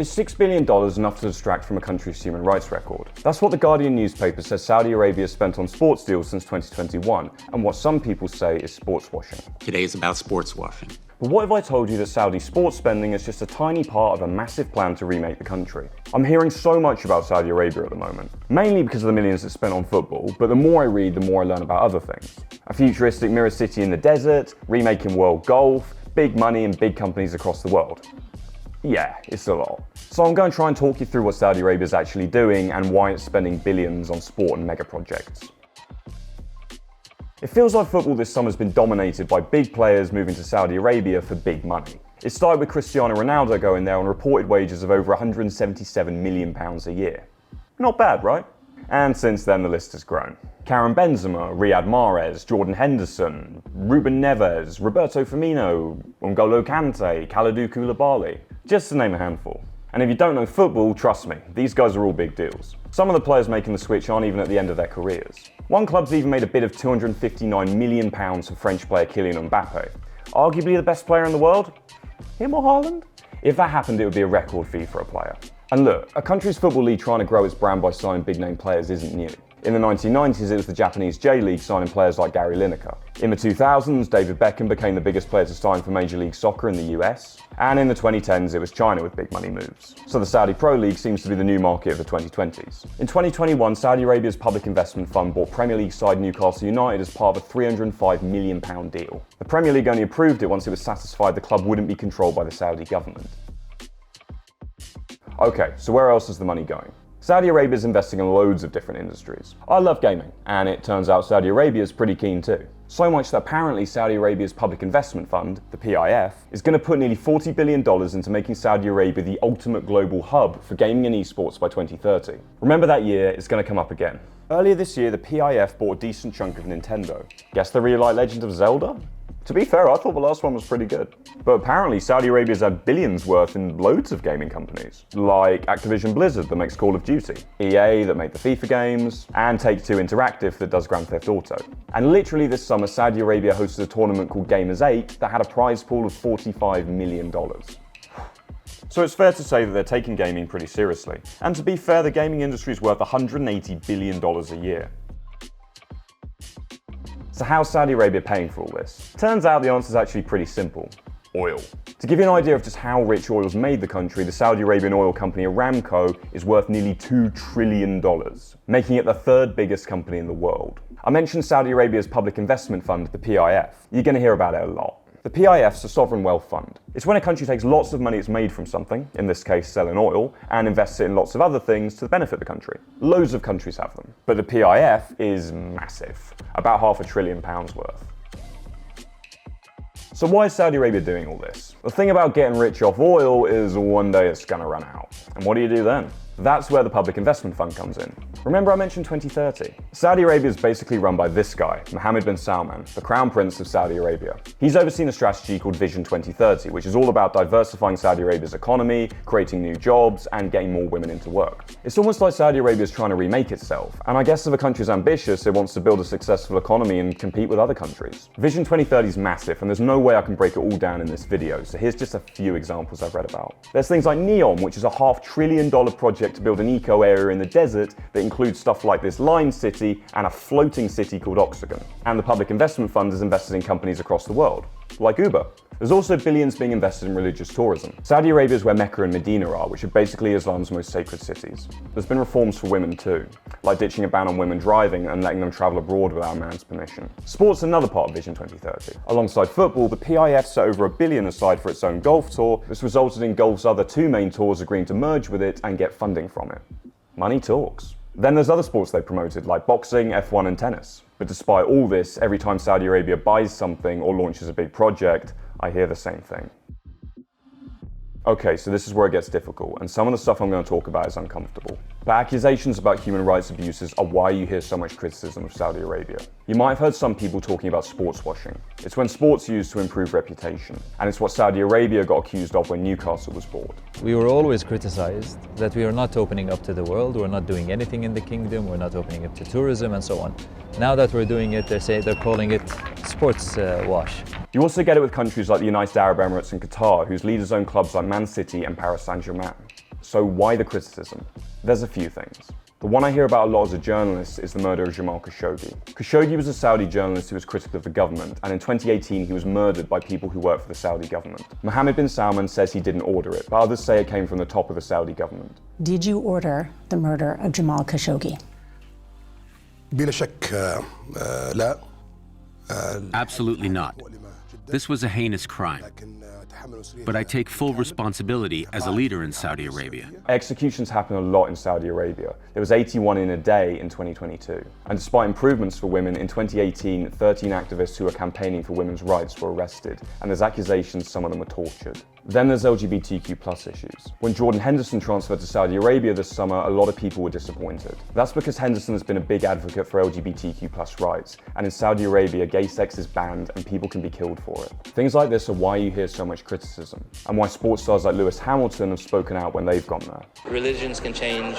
Is $6 billion enough to distract from a country's human rights record? That's what the Guardian newspaper says Saudi Arabia has spent on sports deals since 2021, and what some people say is sports washing. Today is about sports washing. But what if I told you that Saudi sports spending is just a tiny part of a massive plan to remake the country? I'm hearing so much about Saudi Arabia at the moment, mainly because of the millions it's spent on football, but the more I read, the more I learn about other things. A futuristic mirror city in the desert, remaking world golf, big money and big companies across the world. Yeah, it's a lot. So I'm going to try and talk you through what Saudi Arabia is actually doing and why it's spending billions on sport and mega projects. It feels like football this summer has been dominated by big players moving to Saudi Arabia for big money. It started with Cristiano Ronaldo going there on reported wages of over £177 million a year. Not bad, right? And since then the list has grown. Karim Benzema, Riyad Mahrez, Jordan Henderson, Ruben Neves, Roberto Firmino, N'Golo Kante, Kalidou Koulibaly, just to name a handful. And if you don't know football, trust me, these guys are all big deals. Some of the players making the switch aren't even at the end of their careers. One club's even made a bid of £259 million for French player Kylian Mbappe. Arguably the best player in the world? Him or Haaland? If that happened, it would be a record fee for a player. And look, a country's football league trying to grow its brand by signing big name players isn't new. In the 1990s, it was the Japanese J.LEAGUE signing players like Gary Lineker. In the 2000s, David Beckham became the biggest player to sign for Major League Soccer in the US. And in the 2010s, it was China with big money moves. So the Saudi Pro League seems to be the new market of the 2020s. In 2021, Saudi Arabia's public investment fund bought Premier League side Newcastle United as part of a £305 million deal. The Premier League only approved it once it was satisfied the club wouldn't be controlled by the Saudi government. Okay, so where else is the money going? Saudi Arabia is investing in loads of different industries. I love gaming, and it turns out Saudi Arabia is pretty keen too. So much that apparently Saudi Arabia's public investment fund, the PIF, is going to put nearly $40 billion into making Saudi Arabia the ultimate global hub for gaming and esports by 2030. Remember that year, it's going to come up again. Earlier this year, the PIF bought a decent chunk of Nintendo. Guess they really like Legend of Zelda? To be fair, I thought the last one was pretty good. But apparently Saudi Arabia's had billions worth in loads of gaming companies, like Activision Blizzard that makes Call of Duty, EA that make the FIFA games, and Take-Two Interactive that does Grand Theft Auto. And literally this summer, Saudi Arabia hosted a tournament called Gamers 8 that had a prize pool of $45 million. So it's fair to say that they're taking gaming pretty seriously. And to be fair, the gaming industry is worth $180 billion a year. So how's Saudi Arabia paying for all this? Turns out the answer is actually pretty simple. Oil. To give you an idea of just how rich oil's made the country, the Saudi Arabian oil company Aramco is worth nearly $2 trillion, making it the third biggest company in the world. I mentioned Saudi Arabia's public investment fund, the PIF. You're going to hear about it a lot. The PIF's a sovereign wealth fund. It's when a country takes lots of money it's made from something, in this case selling oil, and invests it in lots of other things to benefit the country. Loads of countries have them. But the PIF is massive, about £500 billion worth. So why is Saudi Arabia doing all this? The thing about getting rich off oil is one day it's gonna run out. And what do you do then? That's where the public investment fund comes in. Remember I mentioned 2030? Saudi Arabia is basically run by this guy, Mohammed bin Salman, the Crown Prince of Saudi Arabia. He's overseen a strategy called Vision 2030, which is all about diversifying Saudi Arabia's economy, creating new jobs, and getting more women into work. It's almost like Saudi Arabia is trying to remake itself, and I guess if a country is ambitious, it wants to build a successful economy and compete with other countries. Vision 2030 is massive, and there's no way I can break it all down in this video, so here's just a few examples I've read about. There's things like NEOM, which is a $500 billion project to build an eco area in the desert that includes stuff like this line city and a floating city called Oxygen. And the public investment fund is invested in companies across the world, like Uber. There's also billions being invested in religious tourism. Saudi Arabia is where Mecca and Medina are, which are basically Islam's most sacred cities. There's been reforms for women too, like ditching a ban on women driving and letting them travel abroad without a man's permission. Sport's is another part of Vision 2030. Alongside football, the PIF set over $1 billion aside for its own golf tour. This resulted in golf's other two main tours agreeing to merge with it and get funding from it. Money talks. Then there's other sports they promoted, like boxing, F1 and tennis. But despite all this, every time Saudi Arabia buys something or launches a big project, I hear the same thing. Okay, so this is where it gets difficult, and some of the stuff I'm going to talk about is uncomfortable. But accusations about human rights abuses are why you hear so much criticism of Saudi Arabia. You might have heard some people talking about sports washing. It's when sports are used to improve reputation, and it's what Saudi Arabia got accused of when Newcastle was bought. We were always criticized that we are not opening up to the world, we're not doing anything in the kingdom, we're not opening up to tourism and so on. Now that we're doing it, they're calling it sports wash. You also get it with countries like the United Arab Emirates and Qatar, whose leaders own clubs like Man City and Paris Saint-Germain. So why the criticism? There's a few things. The one I hear about a lot as a journalist is the murder of Jamal Khashoggi. Khashoggi was a Saudi journalist who was critical of the government, and in 2018 he was murdered by people who work for the Saudi government. Mohammed bin Salman says he didn't order it, but others say it came from the top of the Saudi government. Did you order the murder of Jamal Khashoggi? بلا شك لا. Absolutely not. This was a heinous crime. But I take full responsibility as a leader in Saudi Arabia. Executions happen a lot in Saudi Arabia. There was 81 in a day in 2022. And despite improvements for women, in 2018, 13 activists who were campaigning for women's rights were arrested, and there's accusations some of them were tortured. Then there's LGBTQ+ issues. When Jordan Henderson transferred to Saudi Arabia this summer, a lot of people were disappointed. That's because Henderson has been a big advocate for LGBTQ+ rights, and in Saudi Arabia, gay sex is banned and people can be killed for it. Things like this are why you hear so much criticism, and why sports stars like Lewis Hamilton have spoken out when they've gone there. Religions can change,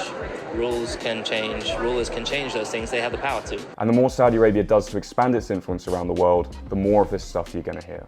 rules can change, rulers can change those things, they have the power to. And the more Saudi Arabia does to expand its influence around the world, the more of this stuff you're going to hear.